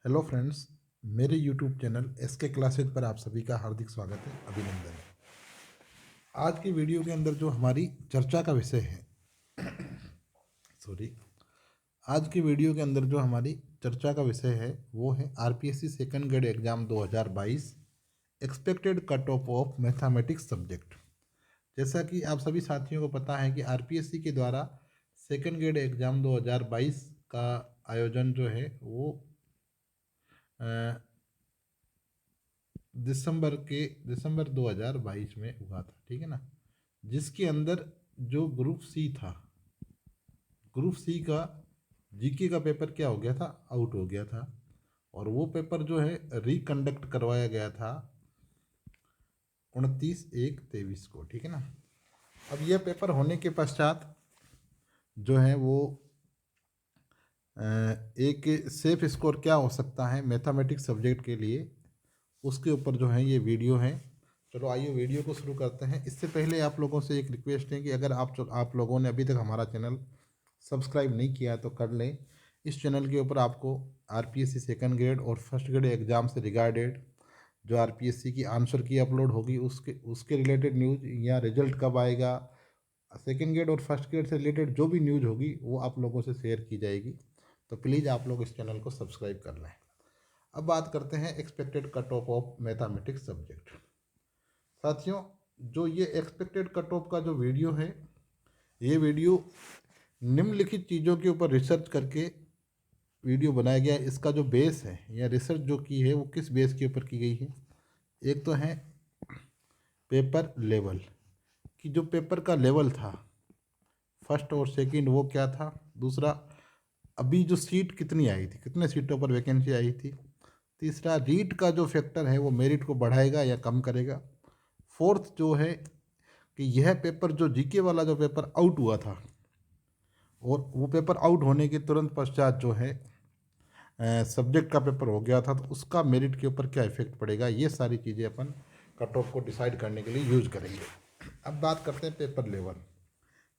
Hello friends, मेरे YouTube channel SK classes पर आप सभी का हार्दिक स्वागत है, अभिनंदन है। आज की वीडियो के अंदर जो हमारी चर्चा का विषय है सॉरी आज की वीडियो के अंदर जो हमारी चर्चा का विषय है वो है RPSC second grade exam 2022 expected cut off mathematics subject. जैसा कि आप सभी साथियों को पता है कि आरपीएससी के द्वारा सेकंड ग्रेड एग्जाम 2022 का आयोजन जो है वो दिसंबर 2022 में हुआ था, ठीक है ना। जिसके अंदर जो ग्रुप सी था, ग्रुप सी का जीके का पेपर क्या हो गया था, आउट हो गया था। और वो पेपर जो है रिकंडक्ट करवाया गया था 29/1/23 को, ठीक है ना। अब यह पेपर होने के पश्चात जो है वो एक सेफ स्कोर क्या हो सकता है मैथमेटिक्स सब्जेक्ट के लिए, उसके ऊपर जो है ये वीडियो है। चलो आइए वीडियो को शुरू करते हैं। इससे पहले आप लोगों से एक रिक्वेस्ट है कि अगर आप लोगों ने अभी तक हमारा चैनल सब्सक्राइब नहीं किया तो कर लें। इस चैनल के ऊपर आपको आरपीएससी सेकंड ग्रेड और फर्स्ट ग्रेड एग्ज़ाम से रिगार्डेड जो आरपीएससी की आंसर की अपलोड होगी उसके उसके रिलेटेड न्यूज़ या रिजल्ट कब आएगा, सेकंड ग्रेड और फर्स्ट ग्रेड से रिलेटेड जो भी न्यूज़ होगी वो आप लोगों से शेयर की जाएगी। तो प्लीज़ आप लोग इस चैनल को सब्सक्राइब कर लें। अब बात करते हैं expected cut off mathematics subject. साथियों, जो ये एक्सपेक्टेड कट ऑफ का जो वीडियो है, ये वीडियो निम्नलिखित चीज़ों के ऊपर रिसर्च करके वीडियो बनाया गया है। इसका जो बेस है या रिसर्च जो की है वो किस बेस के ऊपर की गई है। एक तो है पेपर लेवल, कि जो पेपर का लेवल था फर्स्ट और सेकंड वो क्या था। दूसरा, अभी जो सीट कितनी आई थी, कितने सीटों पर वैकेंसी आई थी। तीसरा, रीट का जो फैक्टर है वो मेरिट को बढ़ाएगा या कम करेगा। फोर्थ जो है कि यह पेपर जो जीके वाला जो पेपर आउट हुआ था और वो पेपर आउट होने के तुरंत पश्चात जो है सब्जेक्ट का पेपर हो गया था, तो उसका मेरिट के ऊपर क्या इफेक्ट पड़ेगा, ये सारी चीज़ें अपन कट ऑफ को डिसाइड करने के लिए यूज करेंगे। अब बात करते हैं पेपर लेवल।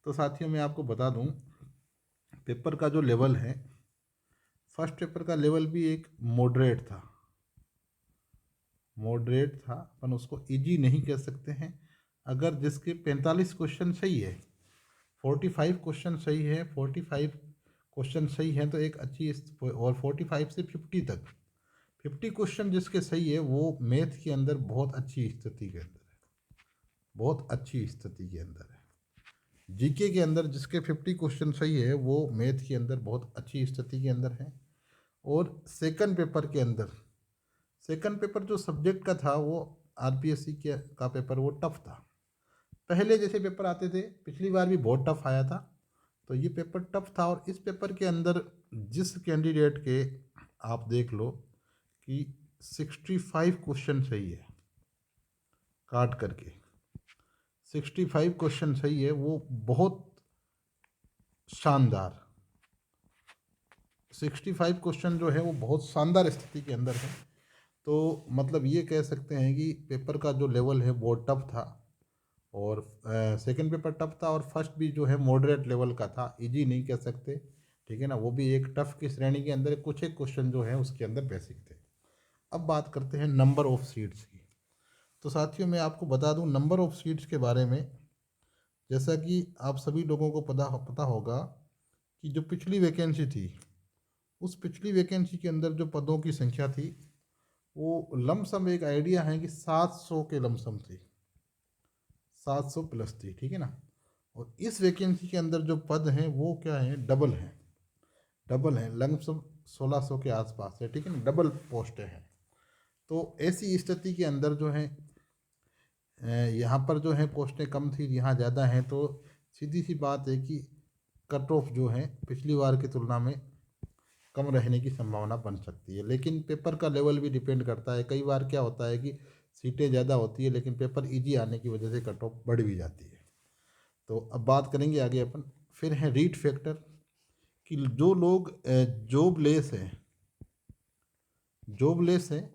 तो साथियों मैं आपको बता दूं, पेपर का जो लेवल है, फर्स्ट पेपर का लेवल भी एक मॉडरेट था। अपन उसको इजी नहीं कह सकते हैं। अगर जिसके 45 क्वेश्चन सही है, 45 क्वेश्चन सही है, 45 क्वेश्चन सही है तो एक अच्छी और 45 से 50 तक 50 क्वेश्चन जिसके सही है वो मैथ के अंदर बहुत अच्छी स्थिति के अंदर है, बहुत अच्छी स्थिति के अंदर है। जीके के अंदर जिसके 50 क्वेश्चन सही है वो मैथ के अंदर बहुत अच्छी स्थिति के अंदर है। और सेकंड पेपर जो सब्जेक्ट का था वो आरपीएससी के का पेपर वो टफ था। पहले जैसे पेपर आते थे, पिछली बार भी बहुत टफ आया था, तो ये पेपर टफ था। और इस पेपर के अंदर जिस कैंडिडेट के आप देख लो कि 65 क्वेश्चन सही है, काट करके 65 क्वेश्चन सही है, वो बहुत शानदार 65 क्वेश्चन जो है वो बहुत शानदार स्थिति के अंदर है। तो मतलब ये कह सकते हैं कि पेपर का जो लेवल है वो टफ था। और सेकंड पेपर टफ था और फर्स्ट भी जो है मॉडरेट लेवल का था, इजी नहीं कह सकते, ठीक है ना। वो भी एक टफ की श्रेणी के अंदर कुछ एक क्वेश्चन जो है उसके अंदर बेसिक थे। अब बात करते हैं नंबर ऑफ सीट्स की। तो साथियों मैं आपको बता दूं नंबर ऑफ सीट्स के बारे में। जैसा कि आप सभी लोगों को पता होगा कि जो पिछली वैकेंसी थी, उस पिछली वैकेंसी के अंदर जो पदों की संख्या थी वो लमसम एक आइडिया है कि 700 के लमसम थी, 700 प्लस थी, ठीक है ना। और इस वैकेंसी के अंदर जो पद हैं वो क्या है, डबल है लमसम 1600 के आसपास है, ठीक है ना, डबल पोस्टें हैं। तो ऐसी स्थिति के अंदर जो है यहाँ पर जो है पोस्टें कम थी, यहाँ ज़्यादा हैं, तो सीधी सी बात है कि कट ऑफ जो है पिछली बार की तुलना में कम रहने की संभावना बन सकती है। लेकिन पेपर का लेवल भी डिपेंड करता है। कई बार क्या होता है कि सीटें ज़्यादा होती है लेकिन पेपर इजी आने की वजह से कट ऑफ बढ़ भी जाती है। तो अब बात करेंगे आगे अपन। फिर है रीट फैक्टर, कि जो लोग जॉबलेस हैं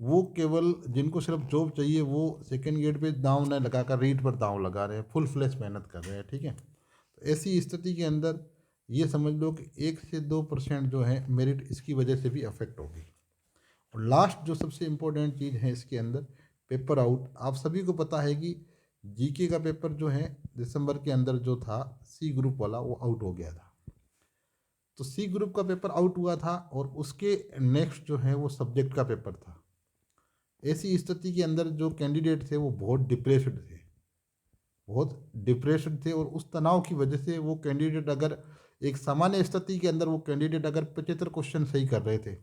वो केवल जिनको सिर्फ जॉब चाहिए वो सेकेंड गेट पे दांव न लगाकर रीट पर दांव लगा रहे हैं, फुल फ्लैश मेहनत कर रहे हैं, ठीक है। तो ऐसी स्थिति के अंदर ये समझ लो कि 1 से 2% जो है मेरिट इसकी वजह से भी अफेक्ट होगी। और लास्ट जो सबसे इम्पोर्टेंट चीज़ है इसके अंदर, पेपर आउट। आप सभी को पता है कि जीके का पेपर जो है दिसंबर के अंदर जो था सी ग्रुप वाला, वो आउट हो गया था। तो सी ग्रुप का पेपर आउट हुआ था और उसके नेक्स्ट जो है वो सब्जेक्ट का पेपर था। ऐसी स्थिति के अंदर जो कैंडिडेट थे वो बहुत डिप्रेस्ड थे, बहुत डिप्रेशन थे। और उस तनाव की वजह से वो कैंडिडेट, अगर एक सामान्य स्थिति के अंदर वो कैंडिडेट अगर 75 क्वेश्चन सही कर रहे थे,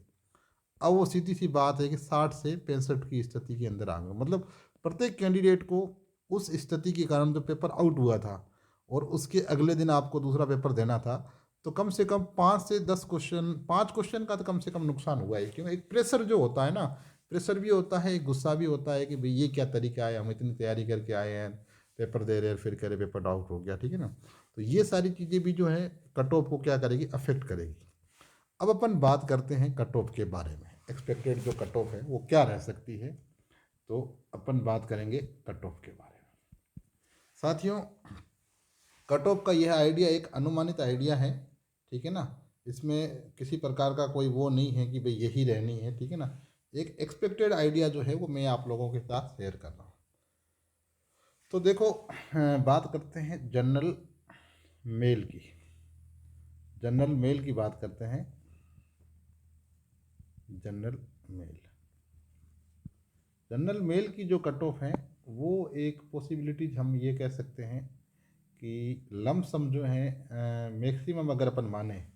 अब वो सीधी सी बात है कि 60 से 65 की स्थिति के अंदर आ गए। मतलब प्रत्येक कैंडिडेट को उस स्थिति के कारण जो पेपर आउट हुआ था और उसके अगले दिन आपको दूसरा पेपर देना था, तो कम से कम 5 से 10 क्वेश्चन, 5 क्वेश्चन का तो कम से कम नुकसान हुआ है। क्योंकि एक प्रेशर जो होता है ना, प्रेशर भी होता है, एक गुस्सा भी होता है कि भाई ये क्या तरीका है, हम इतनी तैयारी करके आए हैं, पेपर दे रहे हैं, फिर कह रहे पेपर आउट हो गया, ठीक है ना। तो ये सारी चीज़ें भी जो है कट ऑफ को क्या करेगी, अफेक्ट करेगी। अब अपन बात करते हैं कट ऑफ के बारे में, एक्सपेक्टेड जो कट ऑफ है वो क्या रह सकती है। तो अपन बात करेंगे कट ऑफ के बारे में। साथियों, कट ऑफ का यह आइडिया एक अनुमानित आइडिया है, ठीक है ना। इसमें किसी प्रकार का कोई वो नहीं है कि भाई यही रहनी है, ठीक है ना। एक एक्सपेक्टेड आइडिया जो है वो मैं आप लोगों के साथ शेयर कर रहा हूँ। तो देखो, बात करते हैं जनरल मेल की। जनरल मेल की बात करते हैं। जनरल मेल, जनरल मेल की जो कट ऑफ है वो एक पॉसिबिलिटीज हम ये कह सकते हैं कि लमसम जो है मैक्सिमम अगर अपन माने,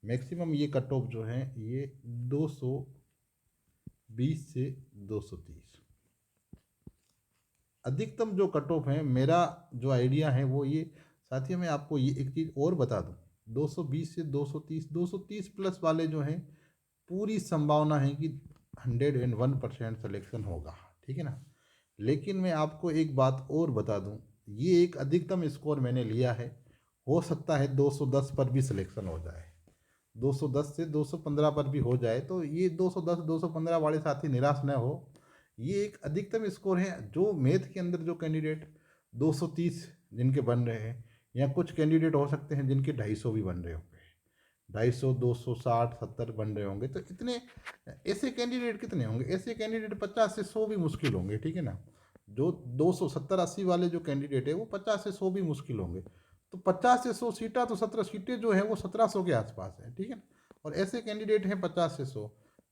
मैक्सिमम ये कट ऑफ जो है ये 220 से 230। अधिकतम जो कट ऑफ है, मेरा जो आइडिया है वो ये। साथियों, मैं आपको ये एक चीज़ और बता दूं, 220 से 230, 230 प्लस वाले जो हैं पूरी संभावना है कि 101% सिलेक्शन होगा, ठीक है ना। लेकिन मैं आपको एक बात और बता दूं, ये एक अधिकतम स्कोर मैंने लिया है। हो सकता है 210 पर भी सिलेक्शन हो जाए, 210 से 215 पर भी हो जाए। तो ये 210 215 वाले साथी निराश न हो, ये एक अधिकतम स्कोर है। जो मैथ के अंदर जो कैंडिडेट 230 जिनके बन रहे हैं, या कुछ कैंडिडेट हो सकते हैं जिनके 250 भी बन रहे होंगे, 250 260 70 बन रहे होंगे। तो इतने ऐसे कैंडिडेट कितने होंगे, ऐसे कैंडिडेट 50 से 100 भी मुश्किल होंगे, ठीक है ना। जो 270 80 वाले जो कैंडिडेट है वो 50 से 100 भी मुश्किल होंगे। तो 50 से 100 सीटा, तो 17 सीटें जो है वो 1700 के आसपास है, ठीक है ना। और ऐसे कैंडिडेट हैं 50 से 100।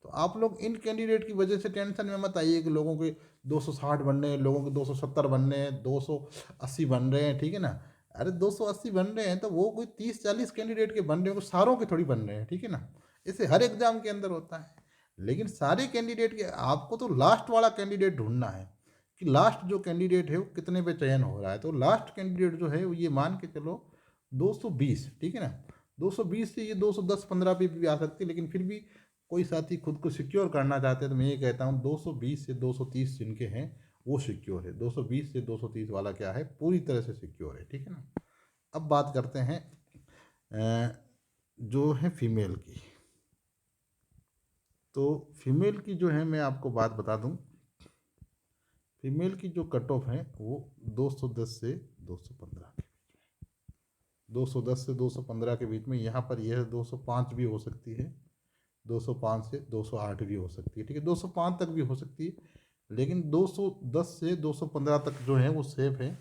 तो आप लोग इन कैंडिडेट की वजह से टेंशन में मत आइए कि लोगों के 260 बन रहे हैं, लोगों के 270 बन रहे हैं, 280 बन रहे हैं, ठीक है ना। अरे 280 बन रहे हैं तो वो कोई 30 40 कैंडिडेट के बन रहे हैं, वो सारों के थोड़ी बन रहे हैं, ठीक है ना। इसे हर एग्जाम के अंदर होता है। लेकिन सारे कैंडिडेट के, आपको तो लास्ट वाला कैंडिडेट ढूंढना है कि लास्ट जो कैंडिडेट है वो कितने पे चयन हो रहा है। तो लास्ट कैंडिडेट जो है वो ये मान के चलो 220, ठीक है ना। 220 से ये 210 15 पे भी आ सकती है। लेकिन फिर भी कोई साथी खुद को सिक्योर करना चाहते हैं तो मैं ये कहता हूँ 220 से 230 जिनके हैं वो सिक्योर है। 220 से 230 वाला क्या है, पूरी तरह से सिक्योर है, ठीक है ना। अब बात करते हैं जो है फीमेल की। तो फीमेल की जो है मैं आपको बात बता दूं, फीमेल की जो कट ऑफ है वो 210 से 215 के, 210 से 215 के बीच में। यहाँ पर यह 205 भी हो सकती है, 205 से 208 भी हो सकती है, ठीक है, 205 तक भी हो सकती है। लेकिन 210 से 215 तक जो है वो सेफ है।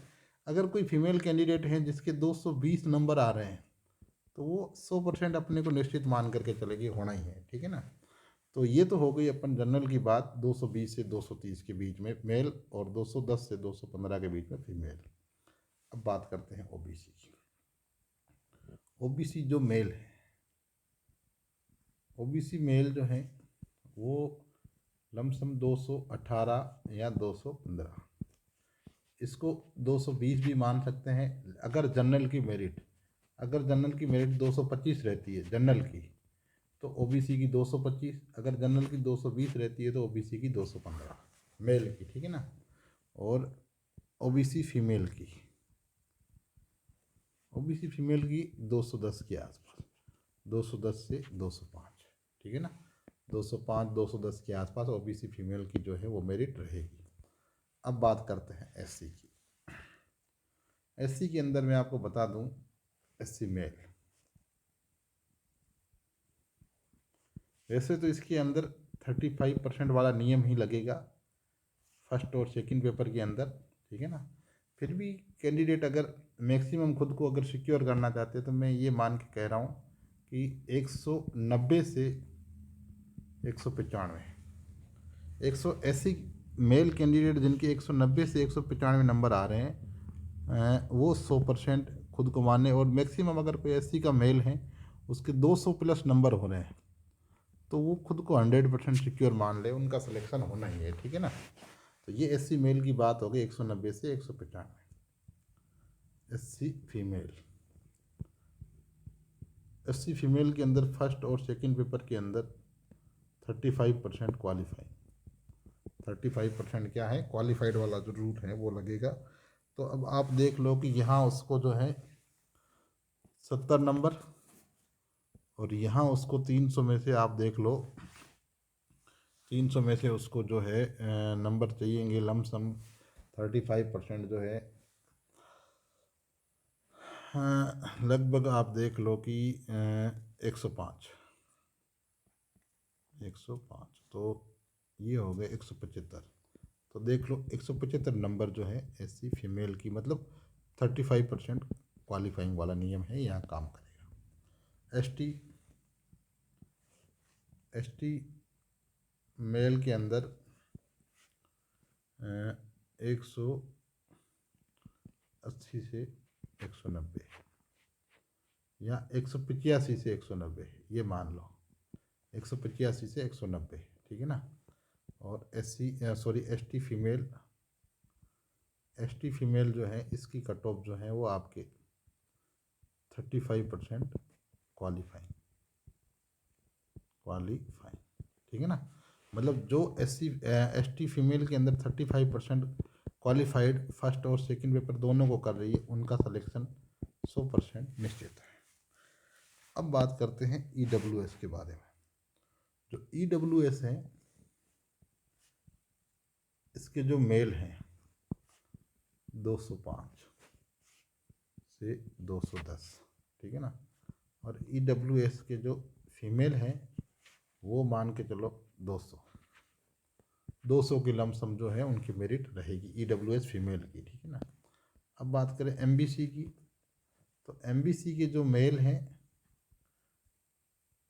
अगर कोई फीमेल कैंडिडेट है जिसके 220 नंबर आ रहे हैं तो वो 100% अपने को निश्चित मान करके चलेगी, होना ही है, ठीक है ना। तो ये तो हो गई अपन जनरल की बात, 220 से 230 के बीच में मेल और 210 से 215 के बीच में फीमेल। अब बात करते हैं ओबीसी की। ओबीसी जो मेल है, ओबीसी मेल जो है वो लमसम 218 या 215, इसको 220 भी मान सकते हैं। अगर जनरल की मेरिट, अगर जनरल की मेरिट 225 रहती है जनरल की, तो ओबीसी की 225। अगर जनरल की 220 रहती है तो ओबीसी की 215 मेल की, ठीक है ना। और ओबीसी फीमेल की, ओबीसी फीमेल की 210 के आसपास, 210 से 205, ठीक है ना। 205 210 के आसपास ओबीसी फीमेल की जो है वो मेरिट रहेगी। अब बात करते हैं एससी की। एससी के अंदर मैं आपको बता दूं, एससी मेल, वैसे तो इसके अंदर 35% वाला नियम ही लगेगा फर्स्ट और सेकंड पेपर के अंदर, ठीक है ना। फिर भी कैंडिडेट अगर मैक्सिमम खुद को अगर सिक्योर करना चाहते हैं तो मैं ये मान के कह रहा हूँ कि 190 से 195, 180 मेल कैंडिडेट जिनके 190 से 195 नंबर आ रहे हैं वो 100% खुद को माने। और मैक्सिमम अगर कोई 80 का मेल है उसके 200 प्लस नंबर हो रहे हैं तो वो खुद को 100% सिक्योर मान ले, उनका सिलेक्शन होना ही है, ठीक है ना। तो ये 80 मेल की बात हो गई 190 से 195। 80 फीमेल, 80 फीमेल के अंदर फर्स्ट और सेकंड पेपर के अंदर 35% क्वालिफाई, 35% क्या है क्वालिफाइड वाला जो रूट है वो लगेगा। तो अब आप देख लो कि यहाँ उसको जो है 70 नंबर और यहाँ उसको 300 में से आप देख लो 300 में से उसको जो है नंबर चाहिएंगे लमसम 35% जो है लगभग आप देख लो कि 105, 105 तो ये हो गए 175। तो देख लो 175 नंबर जो है एससी फीमेल की, मतलब 35% क्वालिफाइंग वाला नियम है, यहाँ काम करेगा। एसटी मेल के अंदर 180 से 190 या 185 से 190, ये मान लो 185 से 190, ठीक है ना। और एसटी फीमेल जो है इसकी कट ऑफ जो है वो आपके 35% क्वालिफाइंग, ठीक है ना। मतलब जो एसटी फीमेल के अंदर 35% क्वालिफाइड फर्स्ट और सेकंड पेपर दोनों को कर रही है उनका सिलेक्शन 100% निश्चित है। अब बात करते हैं ईडब्ल्यूएस के बारे में। जो ईडब्ल्यूएस है इसके जो मेल हैं 205 से 210, ठीक है ना। और ईडब्ल्यूएस के जो फीमेल हैं वो मान के चलो 200 की लमसम जो है उनकी मेरिट रहेगी ईडब्ल्यूएस फीमेल की, ठीक है ना। अब बात करें एमबीसी की, तो एमबीसी के जो मेल हैं,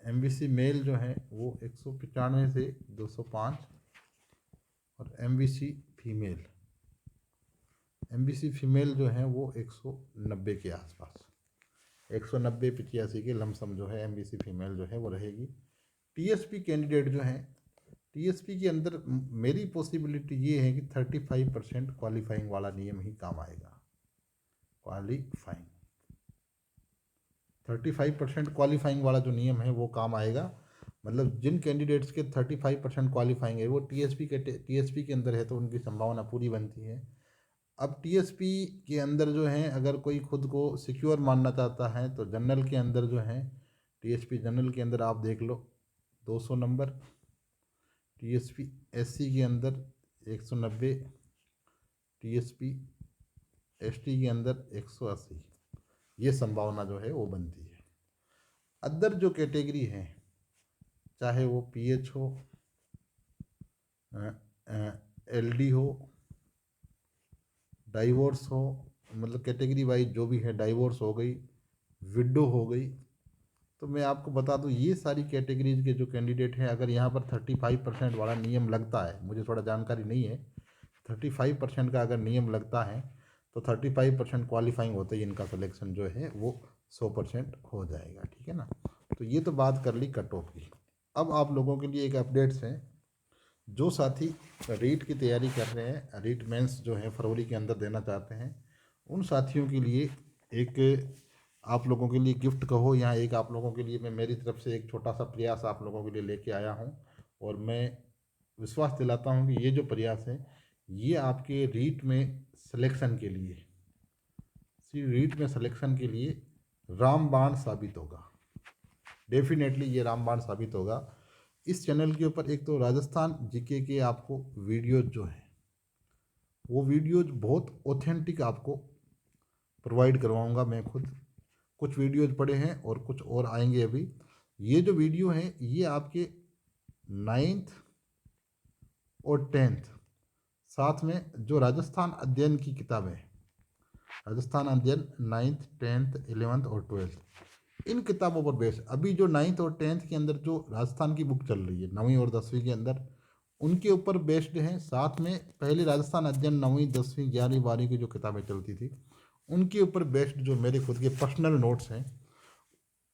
एमबीसी मेल जो है वो 195 से 205 और एमबीसी फीमेल जो है वो 190 के आसपास, 190 85 के लमसम जो है एमबीसी फीमेल जो है वो रहेगी। टीएसपी कैंडिडेट जो है, टीएसपी के अंदर मेरी पॉसिबिलिटी ये है कि 35% क्वालिफाइंग वाला नियम ही काम आएगा। क्वालिफाइंग 35% क्वालिफाइंग वाला जो नियम है वो काम आएगा। मतलब जिन कैंडिडेट्स के 35% क्वालिफाइंग है वो टीएसपी के अंदर है तो उनकी संभावना पूरी बनती है। अब टीएसपी के अंदर जो है अगर कोई खुद को सिक्योर मानना चाहता है तो जनरल के अंदर जो है टीएसपी जनरल के अंदर आप देख लो 200 नंबर, टीएसपी एससी के अंदर 190, टीएसपी एसटी के अंदर 180, ये संभावना जो है वो बनती है। अदर जो कैटेगरी है चाहे वो पीएच हो, एलडी हो, डाइवोर्स हो, मतलब कैटेगरी वाइज जो भी है, डाइवोर्स हो गई, विडो हो गई, तो मैं आपको बता दूं ये सारी कैटेगरीज के जो कैंडिडेट हैं अगर यहाँ पर 35% वाला नियम लगता है, मुझे थोड़ा जानकारी नहीं है, 35% का अगर नियम लगता है तो 35% क्वालिफाइंग होते ही इनका सिलेक्शन जो है वो 100% हो जाएगा, ठीक है ना। तो ये तो बात कर ली कट ऑफ की। अब आप लोगों के लिए एक अपडेट्स है, जो साथी रीट की तैयारी कर रहे हैं, रीट मेंस जो है फरवरी के अंदर देना चाहते हैं, उन साथियों के लिए एक आप लोगों के लिए गिफ्ट कहो या एक आप लोगों के लिए मैं मेरी तरफ से एक छोटा सा प्रयास आप लोगों के लिए लेके आया हूँ। और मैं विश्वास दिलाता हूँ कि ये जो प्रयास है ये आपके रीट में सिलेक्शन के लिए, रीट में सिलेक्शन के लिए रामबाण साबित होगा। डेफिनेटली ये रामबाण साबित होगा। इस चैनल के ऊपर एक तो राजस्थान जीके के आपको वीडियोज जो हैं वो वीडियोज बहुत ऑथेंटिक आपको प्रोवाइड करवाऊंगा मैं खुद। कुछ वीडियोज पड़े हैं और कुछ और आएंगे अभी। ये जो वीडियो हैं ये आपके 9th और 10th, साथ में जो राजस्थान अध्ययन की किताबें हैं, राजस्थान अध्ययन 9th 10th 11th और 12th, इन किताबों पर बेस्ड अभी जो 9th और 10th के अंदर जो राजस्थान की बुक चल रही है 9वीं और 10वीं के अंदर, उनके ऊपर बेस्ड हैं। साथ में पहले राजस्थान अध्ययन 9वीं 10वीं 11वीं 12वीं की जो किताबें चलती थी उनके ऊपर बेस्ड जो मेरे खुद के पर्सनल नोट्स हैं,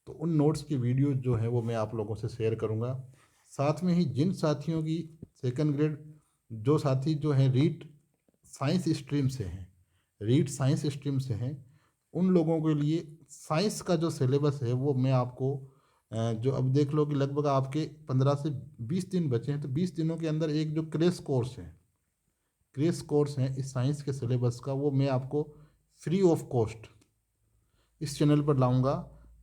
तो उन नोट्स की वीडियो जो है वो मैं आप लोगों से शेयर करूंगा। साथ में ही जिन साथियों की सेकंड ग्रेड, जो साथी जो हैं रीट साइंस स्ट्रीम से हैं, रीट साइंस स्ट्रीम से हैं, उन लोगों के लिए साइंस का जो सिलेबस है वो मैं आपको जो अब देख लो कि लगभग आपके 15 से 20 दिन बचे हैं, तो 20 दिनों के अंदर एक जो क्रेश कोर्स है, क्रेश कोर्स है इस साइंस के सिलेबस का, वो मैं आपको फ्री ऑफ कॉस्ट इस चैनल पर लाऊंगा,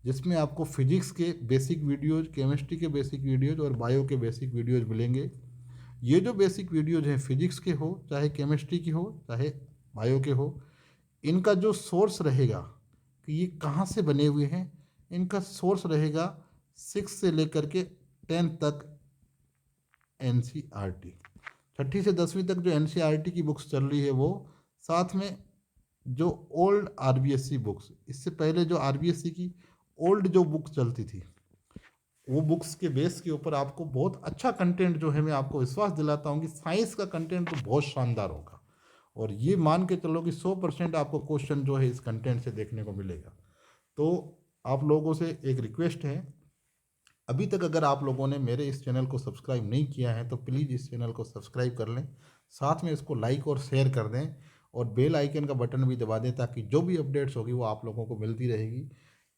जिसमें आपको फिजिक्स के बेसिक वीडियोज, केमिस्ट्री के बेसिक वीडियोज और बायो के बेसिक वीडियोज मिलेंगे। ये जो बेसिक वीडियोज हैं फिजिक्स के हो चाहे केमिस्ट्री की हो चाहे बायो के हो, इनका जो सोर्स रहेगा कि ये कहाँ से बने हुए हैं, इनका सोर्स रहेगा 6 से लेकर के 10 तक NCERT, 6ठी से 10वीं तक जो NCERT की बुक्स चल रही है वो, साथ में जो ओल्ड RBSC बुक्स, इससे पहले जो RBSC की ओल्ड जो बुक चलती थी, वो बुक्स के बेस के ऊपर आपको बहुत अच्छा कंटेंट जो है, मैं आपको विश्वास दिलाता हूँ कि साइंस का कंटेंट तो बहुत शानदार होगा, और ये मान के चलो कि 100% आपको क्वेश्चन जो है इस कंटेंट से देखने को मिलेगा। तो आप लोगों से एक रिक्वेस्ट है, अभी तक अगर आप लोगों ने मेरे इस चैनल को सब्सक्राइब नहीं किया है तो प्लीज़ इस चैनल को सब्सक्राइब कर लें, साथ में इसको लाइक और शेयर कर दें, और बेल आइकन का बटन भी दबा दें, ताकि जो भी अपडेट्स होगी वो आप लोगों को मिलती रहेगी।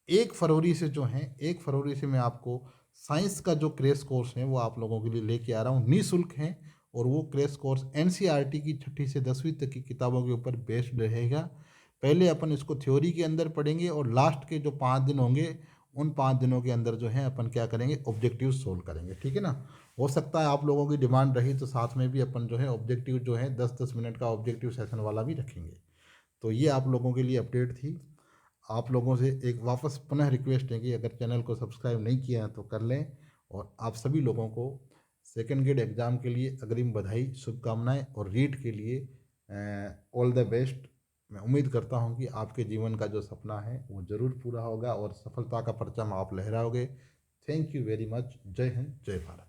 1 फरवरी से जो है, 1 फरवरी से मैं आपको साइंस का जो क्रैश कोर्स है वो आप लोगों के लिए लेके आ रहा हूँ, निःशुल्क है, और वो क्रैश कोर्स NCERT की 6ठी से 10वीं तक की किताबों के ऊपर बेस्ड रहेगा। पहले अपन इसको थ्योरी के अंदर पढ़ेंगे, और लास्ट के जो 5 दिन होंगे उन 5 दिनों के अंदर जो है अपन क्या करेंगे, ऑब्जेक्टिव सोल्व करेंगे, ठीक है ना। हो सकता है आप लोगों की डिमांड रही तो साथ में भी अपन जो है ऑब्जेक्टिव जो है 10-10 मिनट का ऑब्जेक्टिव सेशन वाला भी रखेंगे। तो ये आप लोगों के लिए अपडेट थी। आप लोगों से एक वापस पुनः रिक्वेस्ट है कि अगर चैनल को सब्सक्राइब नहीं किया है तो कर लें, और आप सभी लोगों को सेकेंड ग्रेड एग्ज़ाम के लिए अग्रिम बधाई, शुभकामनाएं, और रीट के लिए ऑल द बेस्ट। मैं उम्मीद करता हूं कि आपके जीवन का जो सपना है वो ज़रूर पूरा होगा और सफलता का परचम आप लहराओगे। Thank you very much. जय हिंद, जय भारत।